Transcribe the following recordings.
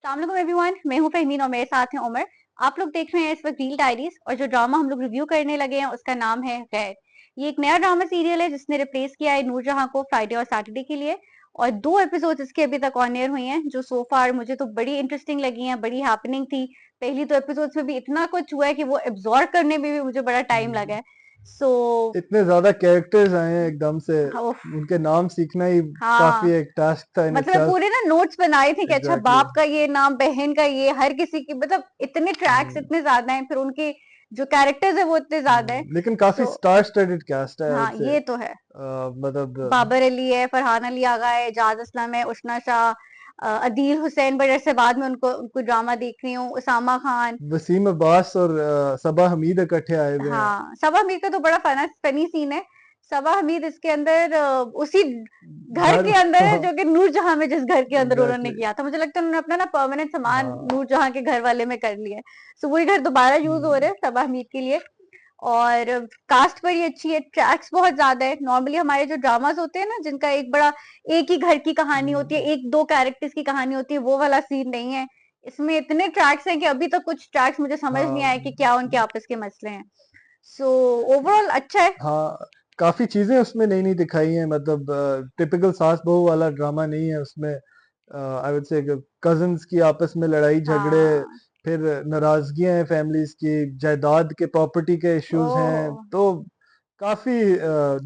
अस्सलाम एवरीवन, मैं हूं फहमीन और मेरे साथ हैं उमर। आप लोग देख रहे हैं इस वक्त रील डायरीज और जो ड्रामा हम लोग रिव्यू करने लगे हैं उसका नाम है गैर। ये एक नया ड्रामा सीरियल है जिसने रिप्लेस किया है नूरजहां को फ्राइडे और सैटरडे के लिए। और 2 एपिसोड इसके अभी तक ऑन एयर हुई हैं जो सो फार मुझे तो बड़ी इंटरेस्टिंग लगी हैं, बड़ी हैपनिंग थी। पहली 2 एपिसोड में भी इतना कुछ हुआ है कि वो एब्जॉर्ब करने में भी मुझे बड़ा टाइम लगा हम्म, है। सो इतने ज्यादा कैरेक्टर्स आए हैं एकदम से। हाँ, उनके नाम सीखना ही काफी हाँ, एक टास्क था इन मतलब इटसेल्फ। पूरे ना नोट्स बनाए थे कि अच्छा एग्जैक्टली। बाप का ये नाम, बहन का ये, हर किसी की मतलब इतने ट्रैक्स हम्म, इतने ज्यादा हैं, फिर उनके जो कैरेक्टर्स है वो इतने ज्यादा है। लेकिन काफी सो स्टार स्टडेड कास्ट है हाँ, ऐसे। ये तो है। मतलब बाबर अली है, फरहान अली आगा है, एजाज असलम है, उशना शाह, अदील हुसैन, बड़े से बाद में उनको उनको ड्रामा देख रही हूँ, उसामा खान। वसीम अब्बास और सबा हमीद इकट्ठे आए हुए हैं। हाँ, सबा हमीद का तो बड़ा फनी सीन है। सबा हमीद इसके अंदर उसी घर घर के अंदर है हाँ, जो कि नूरजहां में, जिस घर के अंदर उन्होंने एग्जैक्टली। किया था। मुझे लगता है उन्होंने अपना ना परमानेंट सामान हाँ। नूरजहां के घर वाले में कर लिया है। सो वही घर दोबारा यूज हो रहे हम्म, हैं सबा हमीद के लिए। और कास्ट बड़ी अच्छी है, ट्रैक्स बहुत ज्यादा है। नॉर्मली हमारे जो ड्रामास होते हैं ना जिनका एक बड़ा एक ही घर की कहानी होती है, हम्म, एक दो कैरेक्टर्स की कहानी होती है, वो वाला सीन नहीं है। इसमें इतने ट्रैक्स हैं कि अभी तक कुछ ट्रैक्स मुझे समझ नहीं हाँ। आया कि क्या उनके आपस के मसले हैं। सो ओवरऑल अच्छा है। हाँ, काफी चीजें उसमें नई नई दिखाई हैं। मतलब टिपिकल सास बहू वाला ड्रामा नहीं है उसमें। आई वुड से कजन्स की आपस में लड़ाई झगड़े, हाँ। फिर नाराजगियां हैं फैमिलीज की, जायदाद के प्रॉपर्टी के इश्यूज हैं। ओ। तो काफी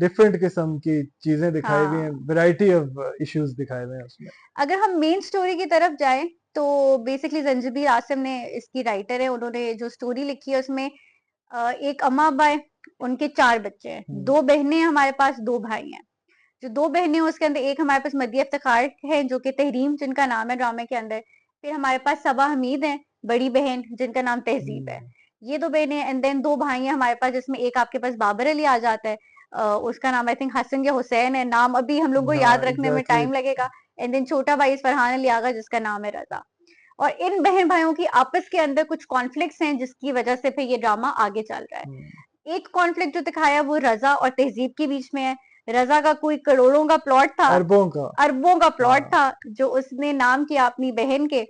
डिफरेंट किस्म की चीजें दिखाई हुई हैं, हाँ, वैरायटी ऑफ इश्यूज दिखाए हुए हैं उसमें। अगर हम मेन स्टोरी की तरफ जाएं तो बेसिकली जंजीबीर आसिम ने इसकी राइटर है, उन्होंने जो स्टोरी लिखी है उसमें एक अम्मा अब्बा है, उनके 4 बच्चे हैं, हम्म, 2 बहनें हैं हमारे पास, 2 भाई हैं। जो 2 बहनें हैं उसके अंदर एक हमारे पास मदिया इफ्तिखार है जो कि तहरीम जिनका नाम है ड्रामे के अंदर। फिर हमारे पास सबा हमीद है, बड़ी बहन जिनका नाम तहजीब है। हम्म, ये 2 बहनें एंड देन 2 भाई हैं हमारे पास, जिसमें एक आपके पास बाबर अली आ जाता है। उसका नाम आई थिंक हसन या हुसैन है, नाम अभी हम लोग को हाँ याद रखने में एग्जैक्टली। टाइम लगेगा। एंड देन छोटा भाई फरहान अली आगा जिसका नाम है रजा। और इन बहन भाइयों की आपस के अंदर कुछ कॉन्फ्लिक्ट्स हैं जिसकी वजह से फिर ये ड्रामा आगे चल रहा है। एक कॉन्फ्लिक्ट जो दिखाया वो रजा और तहजीब के बीच में है। रजा का कोई करोड़ों का प्लॉट था, अरबों का। अरबों का प्लॉट हाँ। था, जो उसने नाम किया अपनी बहन के,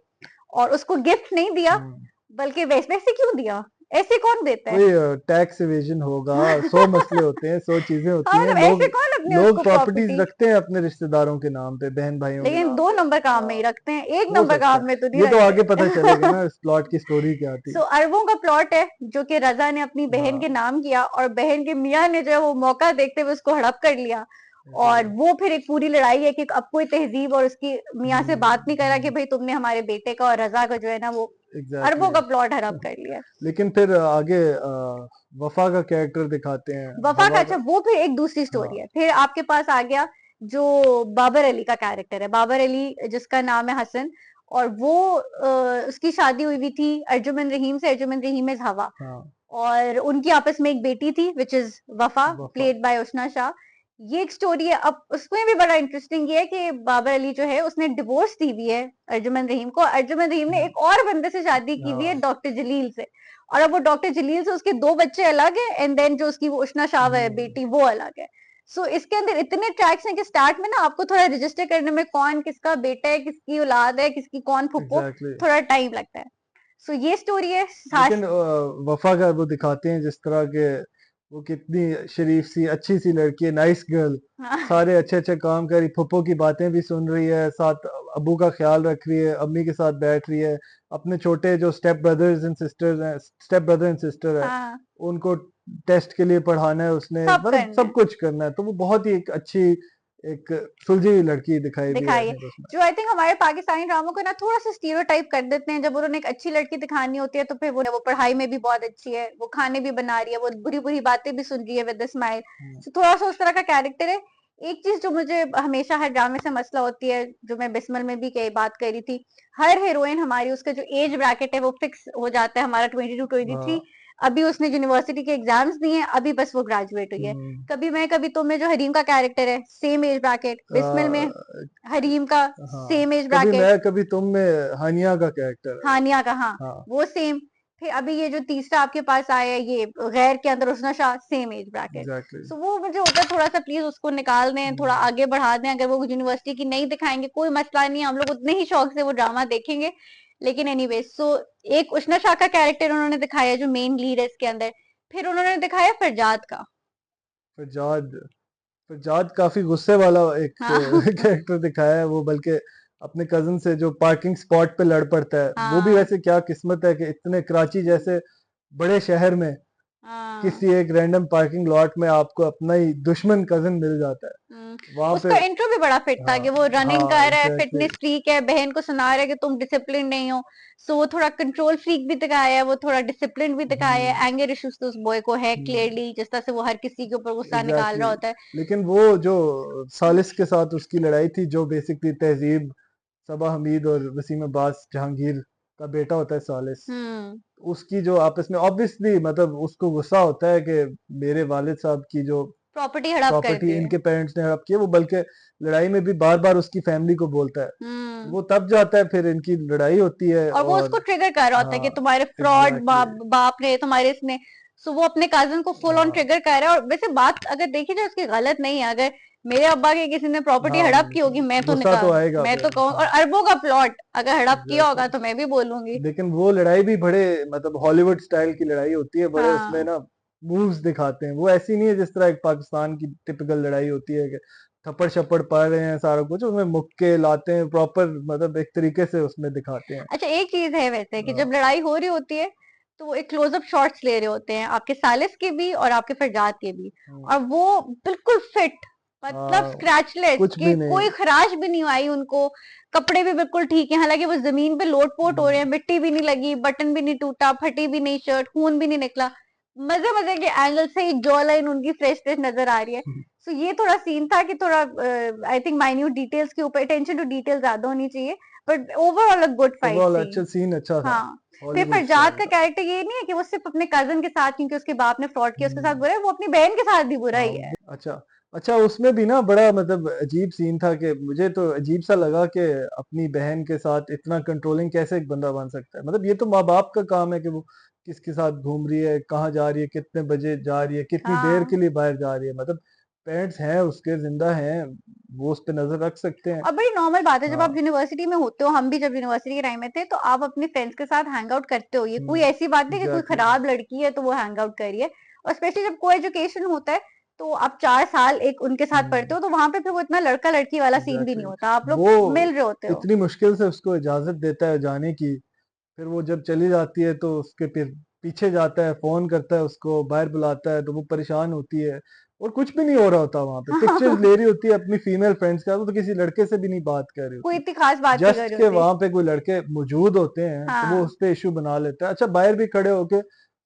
और उसको गिफ्ट नहीं दिया, हम्म, बल्कि वैसे वैसे क्यों दिया, ऐसे कौन देता है। कोई टैक्स इवेजन होगा। 100 मसले होते हैं, 100 चीजें हाँ, होती हैं। मतलब ऐसे लोग कौन अपने लोग उसको प्रॉपर्टीज प्रॉपर्टी, रखते हैं अपने रिश्तेदारों के नाम पे, बहन भाइयों के लेकिन नाम दो पे। नंबर काम में ही हाँ, रखते हैं, एक हो नंबर सकता काम है। में तो नहीं ये तो आगे पता चलेगा रखते। ना इस प्लॉट की स्टोरी क्या थी। सो अरबों का प्लॉट है जो कि रजा ने अपनी बहन के हाँ नाम किया, और बहन के मियाँ ने जो है वो मौका देखते हुए उसको हड़प कर लिया। और जी। वो फिर एक पूरी लड़ाई है कि अब कोई तहजीब और उसकी मियाँ से बात नहीं करा कि हम्म, भाई तुमने हमारे बेटे का और रजा का जो है ना वो अरबों एग्जैक्टली। का प्लॉट हड़प कर लिया। लेकिन फिर आगे वफा का कैरेक्टर दिखाते हैं। वफा का हवा अच्छा, का। वो फिर एक दूसरी स्टोरी है। हाँ फिर आपके पास आ गया जो बाबर अली का कैरेक्टर है, बाबर अली जिसका नाम है हसन। और वो उसकी शादी हुई हुई थी अर्जुमन रहीम से, अर्जुमन रहीम इज हवा। हाँ। और उनकी आपस में एक बेटी थी विच इज वफा, वफा। प्लेड बाय उशना शाह। ये एक स्टोरी है। अब उसमें भी बड़ा इंटरेस्टिंग ये है कि बाबर अली जो है उसने डिवोर्स दी हुई है अर्जुमन रहीम को। अर्जुमन रहीम ने हम्म, एक और बंदे से शादी की हुई है, हाँ। डॉक्टर जलील से। और अब वो डॉक्टर जलील से उसके 2 बच्चे अलग है, एंड देन जो उसकी वो उशना शाह है हम्म, बेटी वो अलग है। सो इसके अंदर इतने ट्रैक्स हैं कि स्टार्ट में ना आपको थोड़ा रजिस्टर करने में कौन किसका बेटा है, किसकी औलाद है, किसकी कौन फुप्पो, एग्जैक्टली। थोड़ा टाइम लगता है। सो ये स्टोरी है लेकिन सास। वफा का वो दिखाते हैं जिस तरह के, वो कितनी शरीफ सी अच्छी सी लड़की है, नाइस गर्ल। हाँ, सारे अच्छे अच्छे काम कर रही, फुप्पो की बातें भी सुन रही है, साथ अबू का ख्याल रख रही है, अम्मी के साथ बैठ रही है। अपने छोटे जो स्टेप ब्रदर्स एंड सिस्टर्स हैं, स्टेप ब्रदर एंड सिस्टर है, हाँ, उनको टेस्ट के लिए पढ़ाना है उसने, सब मतलब करना सब है। कुछ करना है। तो वो बहुत ही एक अच्छी, एक सुलझी हुई लड़की दिखाई भी दिखाई है है उसमें। जो आई थिंक हमारे पाकिस्तानी ड्रामों को ना थोड़ा सा स्टीरियोटाइप कर देते हैं। जब उन्होंने एक अच्छी लड़की दिखानी होती है तो फिर वो पढ़ाई में भी बहुत अच्छी है, वो खाने भी बना रही है, वो बुरी बुरी बातें भी सुन रही है विद स्माइल। हम्म, तो थोड़ा सा उस तरह का कैरेक्टर है। एक चीज जो मुझे हमेशा हर ड्रामे से मसला होती है, जो मैं बिस्मल में भी कई बात करी थी, हर हीरोइन हमारी उसका जो एज ब्रैकेट है वो फिक्स हो जाता है हमारा 22-23। हाँ। अभी उसने यूनिवर्सिटी के एग्जाम्स दिए हैं, अभी बस वो ग्रेजुएट हुई है। हम्म, कभी मैं कभी तुम में जो हरीम का कैरेक्टर है सेम एज ब्रैकेट, बिस्मिल में आ, हरीम का हाँ, सेम एज कभी ब्रैकेट, मैं कभी तुम में हानिया का कैरेक्टर है वो। हानिया का, हाँ, हाँ वो सेम। फिर अभी ये जो तीसरा आपके पास आया है ये गैर के अंदर उसना शाह, same age bracket. Exactly. So वो मुझे होता है थोड़ा सा प्लीज उसको निकाल दें, थोड़ा आगे बढ़ा दें। अगर वो यूनिवर्सिटी की नहीं दिखाएंगे कोई मसला नहीं है, हम लोग उतने ही शौक से वो ड्रामा देखेंगे। लेकिन एनीवे सो एक उष्णा शाह का कैरेक्टर उन्होंने दिखाया जो मेन लीड है इसके अंदर, फिर उन्होंने दिखाया फरजाद का। फरजाद फरजाद काफी गुस्से वाला एक हाँ कैरेक्टर दिखाया है वो, बल्कि अपने कजन से जो पार्किंग स्पॉट पे लड़ पड़ता है। वो भी हाँ वैसे क्या किस्मत है कि इतने कराची जैसे बड़े शहर में हाँ। किसी एक रैंडम पार्किंग लॉट में आपको अपना ही दुश्मन कजिन मिल जाता है वहां पे। उसका इंट्रो भी बड़ा फिट था हाँ कि वो रनिंग हाँ कर रहा है, एग्जैक्टली। फिटनेस फ्रीक है, बहन को सुना रहा है कि तुम डिसिप्लिन नहीं हो। सो वो थोड़ा कंट्रोल फ्रीक भी दिखाया है, वो थोड़ा डिसिप्लिन भी दिखाया है, एंगर इश्यूज तो उस बॉय को है क्लियरली, जिस तरह से वो हर किसी के ऊपर गुस्सा निकाल एग्जैक्टली। रहा होता है। लेकिन वो जो सालिस के साथ उसकी लड़ाई थी, जो बेसिकली तहजीब, सबा हमीद और वसीम अब्बास जहांगीर का बेटा होता है सालिस, हम्म। उसकी जो आपस में ऑब्वियसली मतलब उसको गुस्सा होता है कि मेरे वालिद साहब की जो प्रॉपर्टी हड़प कर प्रॉपर्टी दी है। इनके पेरेंट्स ने हड़प की है, वो बल्कि लड़ाई में भी बार बार उसकी फैमिली को बोलता है। हम्म। वो तब जाता है, फिर इनकी लड़ाई होती है और वो उसको और ट्रिगर कर रहा होता है कि हाँ तुम्हारे फ्रॉड एग्जैक्टली। बाप ने तुम्हारे इसने। सो वो अपने कजन को फुल ऑन हाँ ट्रिगर कर रहा है, और वैसे बात अगर देखी जाए उसकी गलत नहीं है। अगर मेरे अब्बा के किसी ने प्रॉपर्टी हाँ हड़प की होगी, गुस्सा तो आएगा मैं तो फिर। कहूँ, और हाँ अरबों का प्लॉट अगर हड़प किया एग्जैक्टली। होगा तो मैं भी बोलूंगी। लेकिन वो लड़ाई भी बड़े मतलब हॉलीवुड स्टाइल की लड़ाई होती है, बड़े उसमें हाँ ना मूव्स दिखाते हैं। वो ऐसी नहीं है जिस तरह एक पाकिस्तान की टिपिकल लड़ाई होती है कि थप्पड़ शप्पड़ पड़ रहे हैं सारा कुछ, उसमें मुक्के लाते हैं प्रॉपर, मतलब एक तरीके से उसमें दिखाते हैं। अच्छा, एक चीज है वैसे कि हाँ, जब लड़ाई हो रही होती है तो वो एक क्लोजअप शॉट्स ले रहे होते हैं, आपके सालिस के भी और आपके फरजाद के भी, हम्म, और वो बिल्कुल फिट, मतलब हाँ, स्क्रैचलेस, कुछ कि भी नहीं। कोई खराश भी नहीं आई उनको। कपड़े भी बिल्कुल ठीक है, हालांकि वो जमीन पे लोट-पोट हो रहे हैं, हम्म, मिट्टी भी नहीं लगी, बटन भी नहीं टूटा, फटी भी नहीं शर्ट, खून भी नहीं निकला। मजे मजे के एंगल से ही जॉ लाइन उनकी फ्रेश फ्रेश नजर आ रही है। सो ये थोड़ा सीन था कि थोड़ा आई थिंक माइन्यूट डिटेल्स के ऊपर अटेंशन टू डिटेल ज्यादा होनी चाहिए, but overall a good fight overall थी। अच्छा सीन, अच्छा था, हाँ। फिर हॉलीवुड फरजाद स्टाइल का था। कैरेक्टर ये नहीं है कि वो सिर्फ अपने कजन के साथ, क्योंकि उसके बाप ने फ्रॉड किया, उसके साथ हम्म, बुरा है, वो अपनी बहन के साथ भी बुरा हाँ ही है। अच्छा। अच्छा उसमें भी ना बड़ा मतलब अजीब सीन था कि मुझे तो अजीब सा लगा कि अपनी बहन के साथ इतना कंट्रोलिंग कैसे एक बंदा बन सकता है। मतलब ये तो माँ बाप का काम है कि वो किसके साथ घूम रही है, कहाँ जा रही है, कितने बजे जा रही है, कितनी देर हाँ। के लिए बाहर जा रही है। मतलब पेरेंट्स हैं उसके, जिंदा हैं, वो उस पर नजर रख सकते हैं। और बड़ी नॉर्मल बात है, जब आप हाँ यूनिवर्सिटी में होते हो, हम भी जब यूनिवर्सिटी के टाइम में थे, तो आप अपने फ्रेंड्स के साथ हैंग आउट करते हो। ये कोई ऐसी बात नहीं कि कोई एग्जैक्टली। खराब लड़की है तो वो हैंग आउट कर रही है। और स्पेशली जब को एजुकेशन होता है, तो आप 4 साल एक उनके साथ पढ़ते हो, तो वहां पे फिर वो इतना लड़का लड़की वाला सीन भी नहीं एग्जैक्टली। होता, आप लोग वो मिल रहे होते हो। इतनी मुश्किल से उसको इजाजत देता है जाने की, फिर वो जब चली जाती है तो उसके फिर पीछे जाता है, फोन करता है उसको, बाहर बुलाता है, तो वो परेशान होती है। और कुछ भी नहीं हो रहा होता वहां पे, पिक्चर्स ले रही होती है अपनी फीमेल फ्रेंड्स के साथ, वो तो किसी लड़के से भी नहीं बात कर रही कोई होती। इतनी खास बात नहीं कर जस्ट रही के होती। वहां पे कोई लड़के मौजूद होते हैं तो वो हाँ उस पे इशू बना लेता है। अच्छा बाहर भी खड़े होके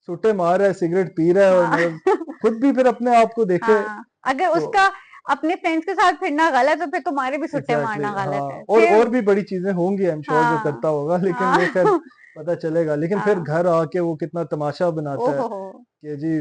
सुट्टे मार रहा है, सिगरेट पी रहा है, और हाँ मतलब खुद भी फिर अपने आप को देखे हाँ, अगर तो उसका अपने फ्रेंड्स के साथ फिरना गलत है, फिर तुम्हारे भी सुट्टे एग्जैक्टली मारना हाँ। गलत है और फिर। भी बड़ी चीजें होंगी आई एम श्योर जो हाँ करता होगा, लेकिन वो खैर हाँ पता चलेगा। लेकिन फिर हाँ। घर आके वो कितना तमाशा बनाता है ओहो हो, कि जी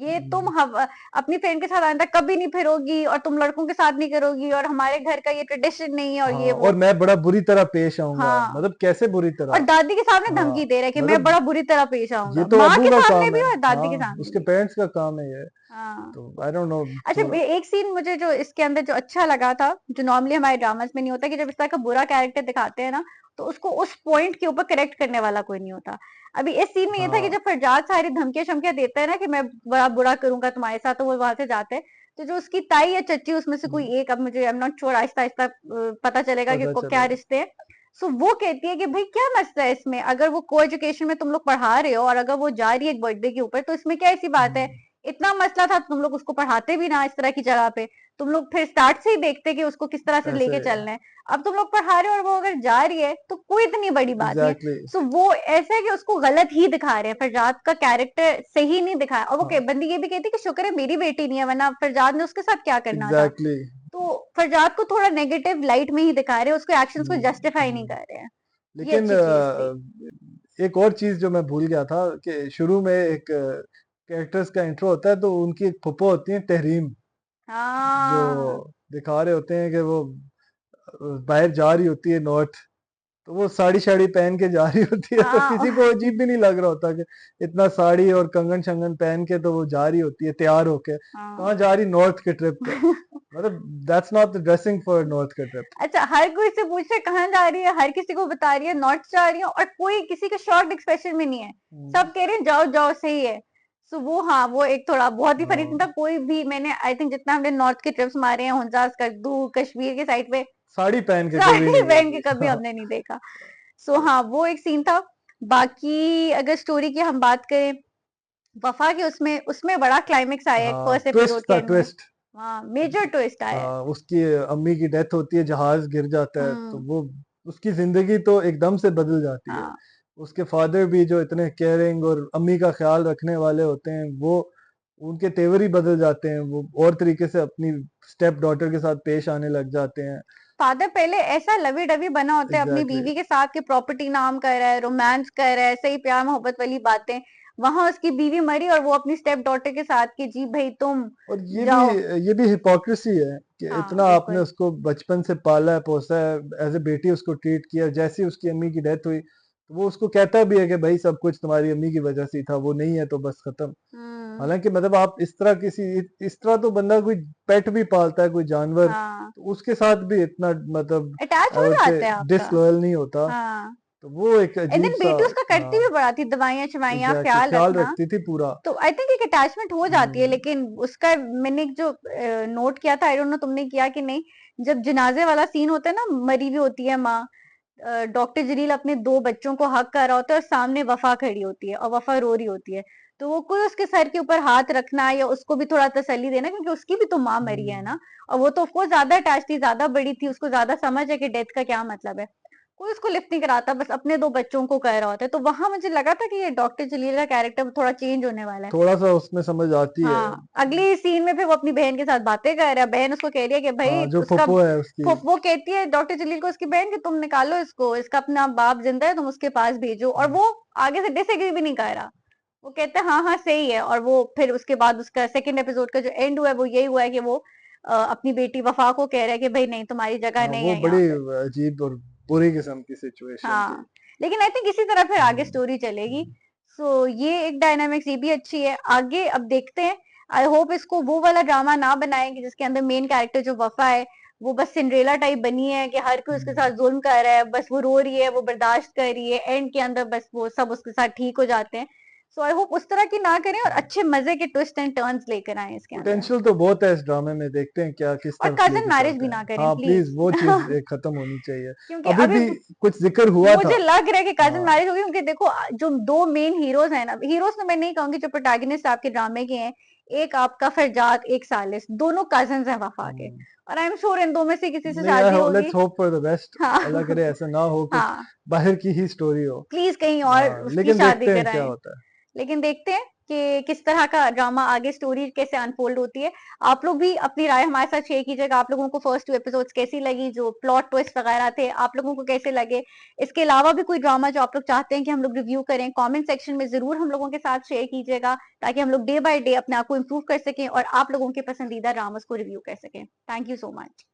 ये तुम अपनी फ्रेंड के साथ आइंदा कभी नहीं फिरोगी, और तुम लड़कों के साथ नहीं करोगी, और हमारे घर का ये ट्रेडिशन नहीं है, और ये हाँ वो। और मैं बड़ा बुरी तरह पेश आऊंगा। हाँ, मतलब कैसे बुरी और तरह? दादी के सामने हाँ धमकी दे रहा है कि मैं मतलब बड़ा बुरी तरह पेश ये आऊंगा, तो माँ अबू के का सामने काम भी है। और दादी के हाँ सामने उसके भी। पेरेंट्स का काम है ये। हाँ। तो आई डोंट नो अच्छा, थोड़ा। एक सीन मुझे जो इसके अंदर जो अच्छा लगा था, जो नॉर्मली हमारे ड्रामास में नहीं होता, कि जब इस तरह का बुरा कैरेक्टर दिखाते हैं ना, तो उसको उस पॉइंट के ऊपर करेक्ट करने वाला कोई नहीं होता। अभी इस सीन में ये था कि हाँ जब फरजाद सारी धमकियां शमकियां देता है ना कि मैं बड़ा बुरा करूंगा तुम्हारे साथ, तो वो वहां से जाते हैं। तो जो उसकी ताई या चच्ची, उसमें से कोई एक, अब मुझे I am not sure, Aahista Aahista पता चलेगा कि पता क्या चलेगा। रिश्ते हैं। सो वो कहती है कि भाई क्या मसला है इसमें, अगर वो को एजुकेशन में तुम लोग पढ़ा रहे हो, और अगर वो जा रही है एक बर्थडे के ऊपर, तो इसमें क्या ऐसी बात है? हम्म, इतना मसला था तो तुम लोग उसको पढ़ाते भी ना इस तरह की जगह पे। तुम लोग फिर स्टार्ट से ही देखते कि उसको किस तरह से ऐसे लेके चलना है। अब तुम लोग पढ़ा रहे हो और वो अगर जा रही है, तो कोई इतनी बड़ी बात नहीं है। एग्जैक्टली। सो वो ऐसा है कि उसको गलत ही दिखा रहे हैं, फरजाद का कैरेक्टर सही नहीं दिखाया। और वो हाँ बंदी ये भी कहती है कि शुक्र है मेरी बेटी नहीं है, वरना फरजाद ने उसके साथ क्या करना था। एग्जैक्टली। तो फरजाद को थोड़ा नेगेटिव लाइट में ही दिखा रहे हैं, उसको एक्शंस को जस्टिफाई नहीं हम्म। कर रहे हैं। ये लेकिन अच्छी चीज थी। एक और चीज जो मैं भूल गया था कि शुरू में एक कैरेक्टर्स का इंट्रो होता है, तो उनकी एक फुप्पो होती है तहरीम, जो हाँ दिखा रहे होते हैं कि वो बाहर जा रही होती है नॉर्थ, तो वो साड़ी शाड़ी पहन के जा रही होती है, तो हाँ किसी को अजीब भी नहीं लग रहा होता कि इतना साड़ी और कंगन शंगन पहन के तो वो जा रही होती है तैयार होके, कहाँ हाँ जा रही? नॉर्थ के ट्रिप पे। मतलब that's not the dressing for north का ट्रिप। अच्छा, हर कोई से पूछ रहा है कहाँ जा रही है, हर किसी को बता रही है नॉर्थ जा रही है, और कोई किसी का शॉक्ड एक्सप्रेशन में नहीं है, सब कह रहे हैं जाओ जाओ सही है। सो वो, हाँ, वो एक थोड़ा बहुत ही फनी था। हाँ, कोई भी, मैंने आई थिंक जितना हमने नॉर्थ के ट्रिप्स मारे हैं, हुंजास, कद्दू, कश्मीर के साइड पे, साड़ी पहन के कभी साड़ी नहीं पहन के गई। कभी हमने नहीं देखा। सो हाँ, वो एक सीन था। बाकी अगर स्टोरी की हम बात करें, वफा के उसमें उसमें बड़ा क्लाइमेक्स आया है हाँ, फर्स्ट एपिसोड ट्विस्ट के था, एंड में। ट्विस्ट। हाँ, मेजर ट्विस्ट आया है। उसकी अम्मी की डेथ होती है, जहाज गिर जाता है, तो हम्म। वो उसकी जिंदगी तो एकदम से बदल जाती है। हाँ, उसके फादर भी जो इतने केयरिंग और अम्मी का ख्याल रखने वाले होते हैं, वो उनके तेवर ही बदल जाते हैं। वो और तरीके से अपनी स्टेप डॉटर के साथ पेश आने लग जाते हैं। फादर पहले ऐसा लवी डवी बना होता है अपनी एग्जैक्टली। बीवी के साथ, कि प्रॉपर्टी नाम कर रहा है, रोमांस कर रहा है, सही प्यार मोहब्बत वाली बातें। वहां उसकी बीवी मरी और वो अपनी स्टेप डॉटर के साथ, कि जी भाई तुम और जाओ। ये भी हिपोक्रेसी है कि हाँ, इतना आपने बिल्कुल। उसको बचपन से पाला है, पोसा है, एज ए बेटी उसको ट्रीट किया। जैसे ही उसकी अम्मी की डेथ हुई, तो वो उसको कहता भी है कि भाई सब कुछ तुम्हारी अम्मी की वजह से ही था, वो नहीं है तो बस खत्म। हम्म। हालांकि मतलब आप इस तरह इस तरह तो बंदा कोई पेट भी पालता है, कोई जानवर, हाँ, तो उसके साथ भी इतना मतलब अटैच आई हो वुड से जाते हैं आपका। डिसलॉयल नहीं होता। हाँ, तो वो एक एंड अजीब देन सा। बेटी उसका करती हाँ, भी बड़ा थी, दवाइयाँ शवाइयाँ, एग्जैक्टली, ख्याल ख्याल रखना। रखती थी पूरा। तो आई थिंक एक अटैचमेंट हो जाती है, हम्म। लेकिन उसका मैंने एक जो नोट किया था, आई डोंट नो तुमने किया कि नहीं, जब जनाजे वाला सीन होता है ना, मरी हुई होती है माँ, डॉक्टर जलील अपने दो बच्चों को हक कर रहा होता है और सामने वफा खड़ी होती है और वफा रो रही होती है, तो वो कोई उसके सर के ऊपर हाथ रखना या उसको भी थोड़ा तसल्ली देना, क्योंकि उसकी भी तो माँ मरी है हम्म। ना। और वो तो ऑफकोर्स ज्यादा अटैच थी, ज्यादा बड़ी थी, उसको ज्यादा समझ है कि डेथ का क्या मतलब है। कोई उसको लिफ्ट नहीं कराता, बस अपने दो बच्चों को कह रहा होता है। तो वहां मुझे लगा था कि ये डॉक्टर जलील का कैरेक्टर थोड़ा चेंज होने वाला है। थोड़ा सा उसमें समझ आती है। हाँ, अगली सीन में फिर वो अपनी बहन के साथ बातें कर रहा है, बहन उसको कह रही है कि भाई हाँ, जो उसका, फुप्पो है उसकी। वो कहती है डॉक्टर जलील को, उसकी बहन, कि तुम निकालो इसको, इसका अपना बाप जिंदा है, तुम उसके पास भेजो। और वो आगे से डिसएग्री भी नहीं कर रहा, वो कहता है हाँ हाँ सही है। और वो फिर उसके बाद उसका सेकंड एपिसोड का जो एंड हुआ है वो यही हुआ है कि वो अपनी बेटी वफा को कह रहा है कि भाई नहीं, तुम्हारी जगह हाँ, नहीं वो है बड़ी यहाँ पे। अजीब और बुरी किस्म की सिचुएशन थी। हाँ, लेकिन आई थिंक इसी तरह फिर आगे हम्म। स्टोरी चलेगी। सो ये एक डायनामिक्स ये भी अच्छी है। आगे अब देखते हैं। आई होप इसको वो वाला ड्रामा ना बनाएंगे जिसके अंदर मेन कैरेक्टर जो वफा है, वो बस सिंड्रेला टाइप बनी है कि हर कोई उसके साथ जुल्म कर रहा है, बस वो रो रही है, वो बर्दाश्त कर रही है, एंड के अंदर बस वो सब उसके साथ ठीक हो जाते हैं। सो आई होप उस तरह की ना करें और अच्छे मजे के ट्विस्ट एंड टर्न्स लेकर आए इसके अंदर। पोटेंशियल तो बहुत है इस ड्रामे में, देखते हैं क्या किस और तरफ कजन लेके मैरिज चलते भी हैं। ना करें हाँ प्लीज, प्लीज। वो चीज एक खत्म होनी चाहिए। क्योंकि अभी अभी भी कुछ जिक्र हुआ था। मुझे लग रहा है कि कजन हाँ। मैरिज होगी, क्योंकि देखो जो दो मेन हीरोज हैं ना, हीरोज तो मैं नहीं कहूंगी, जो प्रोटैगनिस्ट आपके ड्रामे के हैं, एक आपका फरजाद, एक सालिस, दोनों कजन हैं वफा के। हम्म। और आई एम श्योर इन दो में से किसी से नहीं शादी यार, होगी। Let's hope for the best. हाँ। अल्लाह करे ऐसा ना हो, कुछ हाँ, बाहर की ही स्टोरी हो। प्लीज कहीं और हाँ, उसकी लेकिन शादी देखते हैं क्या कराएं। होता है। लेकिन देखते हैं कि किस तरह का ड्रामा आगे, स्टोरी कैसे अनफोल्ड होती है। आप लोग भी अपनी राय हमारे साथ शेयर कीजिएगा, आप लोगों को फर्स्ट 2 एपिसोड्स कैसी लगी, जो प्लॉट ट्विस्ट वगैरह थे आप लोगों को कैसे लगे। इसके अलावा भी कोई ड्रामा जो आप लोग चाहते हैं कि हम लोग रिव्यू करें, कमेंट सेक्शन में जरूर हम लोगों के साथ शेयर कीजिएगा, ताकि हम लोग डे बाय डे अपने आप को इम्प्रूव कर सकें और आप लोगों के पसंदीदा ड्रामास को रिव्यू कर सकें। Thank you so much.